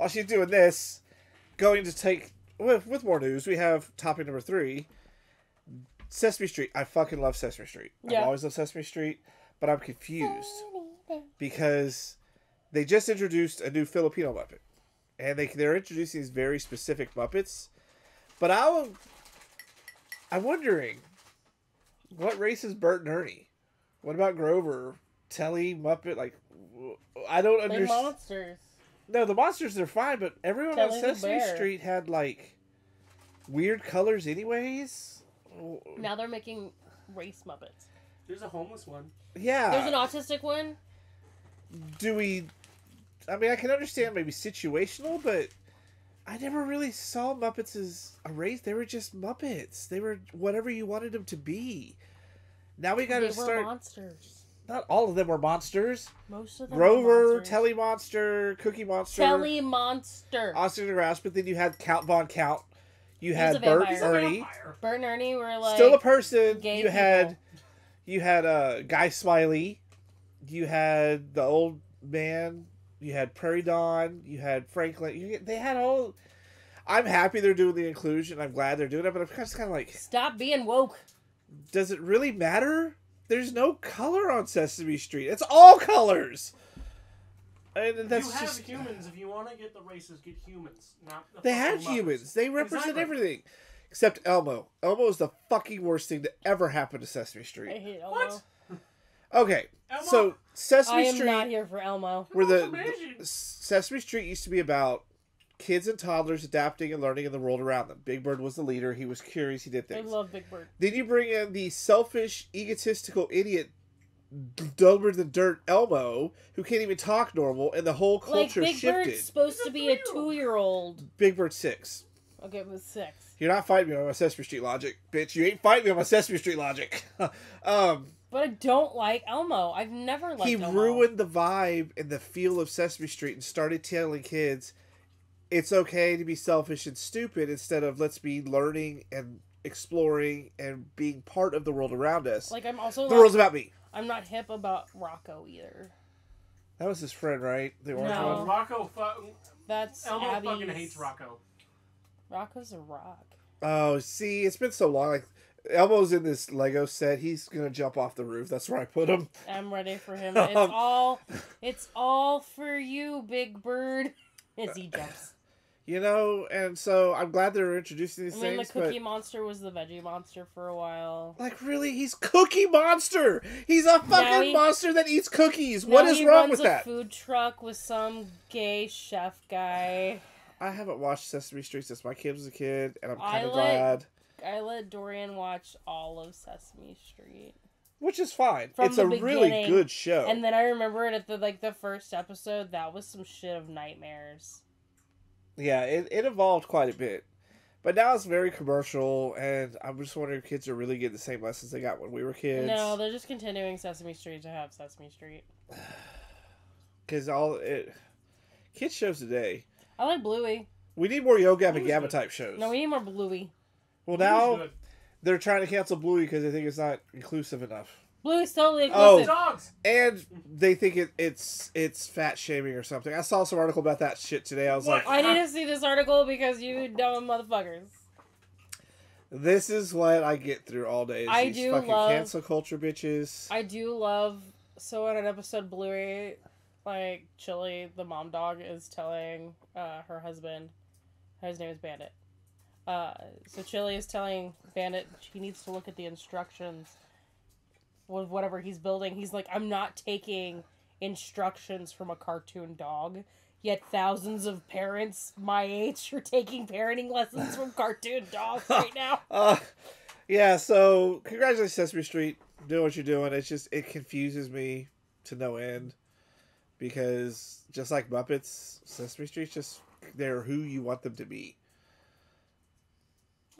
while she's doing this, going to take with more news. We have topic number 3, Sesame Street. I fucking love Sesame Street. Yeah. I've always loved Sesame Street, but I'm confused because they just introduced a new Filipino Muppet, and they're introducing these very specific Muppets. But I'm wondering, what race is Bert and Ernie? What about Grover, Telly, Muppet? Like, I don't understand. They're monsters. No, the monsters are fine, but everyone Telly on the Sesame bear. Street had like weird colors, anyways. Now they're making race Muppets. There's a homeless one. Yeah. There's an autistic one. Do we? I mean, I can understand maybe situational, but I never really saw Muppets as a race. They were just Muppets. They were whatever you wanted them to be. Now we got to start. They were monsters. Not all of them were monsters. Most of them Grover, were monsters. Telly Monster, Cookie Monster, Telly Monster. Austin and Grass. But then you had Count Von Count. You He was had a Bert, vampire. Ernie. Bert and Ernie were like Still a person. gay You had Guy Smiley. You had the old man. You had Prairie Dawn. You had Franklin. They had all. I'm happy they're doing the inclusion. I'm glad they're doing it, but I'm just kind of like, Stop being woke. does it really matter? There's no color on Sesame Street. It's all colors. And that's you have just humans. If you want to get the races, get humans. Not the they fucking had Muppets. humans. They represent Exactly. everything, except Elmo. Elmo is the fucking worst thing to ever happen to Sesame I Street. hate Elmo. What? Okay, Elmo? so Sesame I am Street. not here for Elmo. Where Elmo's the amazing. Sesame Street used to be about kids and toddlers adapting and learning in the world around them. Big Bird was the leader. He was curious. He did I things. love Big Bird. Then you bring in the selfish, egotistical idiot, dumber than dirt Elmo, who can't even talk normal, and the whole Like culture Big shifted. Bird's supposed He's a to be a 3-year-old. 2-year-old. Big Bird 6. Okay, it was 6. You're not fighting me on my Sesame Street logic, bitch. You ain't fighting me on my Sesame Street logic. But I don't like Elmo. I've never liked He Elmo. ruined the vibe and the feel of Sesame Street and started telling kids it's okay to be selfish and stupid instead of let's be learning and exploring and being part of the world around us. Like, I'm also The world's about me. I'm not hip about Rocco either. That was his friend, right? The orange No. one? Rocco. That's Elmo Abby's. fucking hates Rocco. Rocco's a rock. Oh, see, it's been so long. Like, Elmo's in this Lego set. He's gonna jump off the roof. That's where I put him. I'm ready for him. Um, It's all for you, Big Bird. As he jumps. You know, and so I'm glad they're introducing these I mean, the things, Cookie but Monster was the Veggie Monster for a while. like, really, he's Cookie Monster. He's a Now fucking he- monster that eats cookies. What Now is he wrong runs with a that? food truck with some gay chef guy. I haven't watched Sesame Street since my kid was a kid, and I'm I kind of let- glad. I let Dorian watch all of Sesame Street. Which is fine. From It's the a really beginning, good show. And then I remember it at the first episode. That was some shit of nightmares. Yeah, it evolved quite a bit. But now it's very commercial, and I'm just wondering if kids are really getting the same lessons they got when we were kids. No, they're just continuing Sesame Street to have Sesame Street. Because kids shows today. I like Bluey. We need more Yo Gabba Bluey's Gabba good. type shows. No, we need more Bluey. Well, Bluey's now good. they're trying to cancel Bluey because they think it's not inclusive enough. Bluey's totally Oh. inclusive. Dogs. And they think it's fat shaming or something. I saw some article about that shit today. I was What? like, I need to see this article because you dumb motherfuckers. this is what I get through all day. Is I these do fucking love- cancel culture bitches. I do love. So in an episode, Bluey, like Chili, the mom dog, is telling her husband, his name is Bandit. So Chili is telling Bandit he needs to look at the instructions with whatever he's building. He's like, I'm not taking instructions from a cartoon dog. Yet thousands of parents my age are taking parenting lessons from cartoon dogs right now. Yeah, so congratulations, Sesame Street, doing what you're doing. It's just, it confuses me to no end. Because just like Muppets, Sesame Street's just, they're who you want them to be.